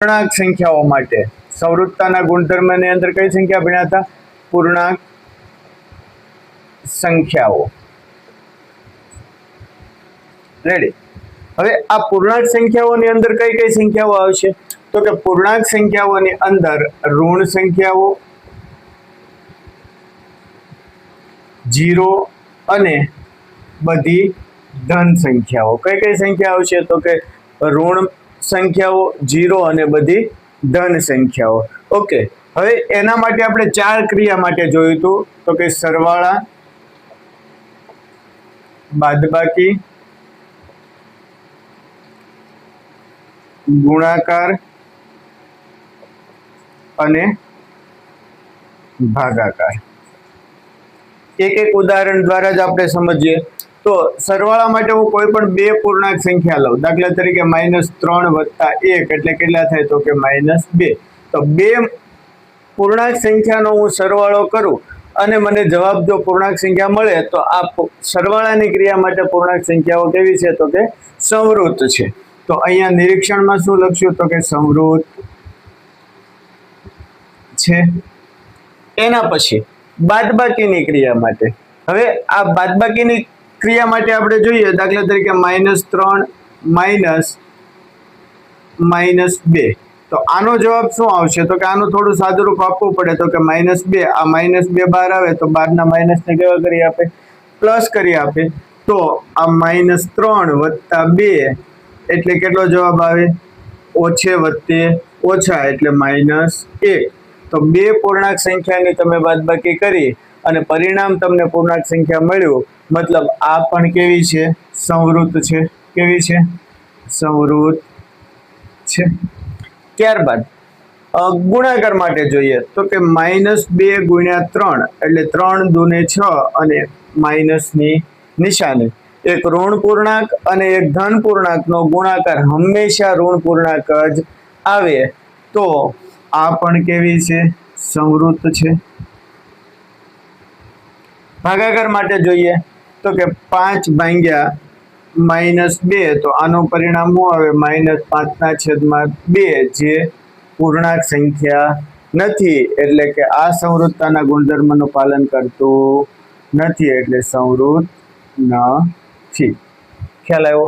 પૂર્ણાંક સંખ્યાઓ માટે સંવૃત્તાના ગુણધર્મની અંદર કઈ સંખ્યા ભણ્યા હતા? પૂર્ણાંક સંખ્યાઓ. રેડી. હવે આ પૂર્ણાંક સંખ્યાઓની અંદર કઈ કઈ સંખ્યાઓ આવશે? તો કે પૂર્ણાંક સંખ્યાઓની અંદર ઋણ સંખ્યાઓ, 0 અને બધી ધન સંખ્યાઓ. કઈ કઈ સંખ્યા આવશે? તો કે ઋણ સંખ્યાઓ, 0 અને બધી ધન સંખ્યાઓ. ઓકે. હવે એના માટે આપણે 4 ક્રિયા માટે જોયું હતું. તો કે સરવાળા, બાદબાકી, ગુણાકાર અને ભાગાકાર. એક એક ઉદાહરણ દ્વારા જ આપણે સમજીએ. તો સરવાળા માટે હું કોઈ પણ બે પૂર્ણાંક સંખ્યા લઉં. દાખલા તરીકે -3 + 1 એટલે કેટલા થાય? તો કે -2. તો બે પૂર્ણાંક સંખ્યાનો હું સરવાળો કરું અને મને જવાબ જો પૂર્ણાંક સંખ્યા મળે તો આ સરવાળાની ક્રિયા માટે પૂર્ણાંક સંખ્યાઓ કેવી છે? તો કે સંવૃત્ત છે. તો અહીંયા નિરીક્ષણમાં શું લખશું? તો કે સંવૃત્ત છે. એના પછી બાદબાકીની ક્રિયા માટે. હવે આ બાદબાકીની ક્રિયા માટે આપણે જોઈએ. દાખલા તરીકે -3 -2. તો આનો જવાબ શું આવશે? તો કે આનું થોડું સાદુરૂપ આપવું પડે. તો કે -2, આ -2 બહાર આવે તો બહારના માઇનસને કેવા કરી આપે? પ્લસ કરી આપે. તો આ -3 + 2 એટલે કેટલો જવાબ આવે? ઓછે વત્તે ઓછા એટલે -1. તો બે પૂર્ણાંક સંખ્યાની તમે બાદબાકી કરી અને પરિણામ તમને પૂર્ણાંક સંખ્યા મળ્યું. મતલબ આ પણ કેવી છે? સંવૃત્ત છે. કેવી છે? સંવૃત્ત છે. ત્યારબાદ ગુણાકાર માટે જોઈએ. તો કે -2 × 3 એટલે 3 દૂને 6 અને માઇનસની નિશાની. એક ઋણ પૂર્ણાંક અને એક ધન પૂર્ણાંકનો ગુણાકાર હંમેશા ઋણ પૂર્ણાંક જ આવે. તો આ પણ કેવી છે? સંવૃત્ત છે. ભાગાકાર માટે જોઈએ. તો કે 5 ભાગ્યા -2 તો આનું પરિણામ શું આવે? -5/2 જે પૂર્ણાંક સંખ્યા નથી. એટલે કે આ સંવૃત્તાના ગુણધર્મનું પાલન કરતું નથી. એટલે સંવૃત્ત નથી. ખ્યાલ આવ્યો?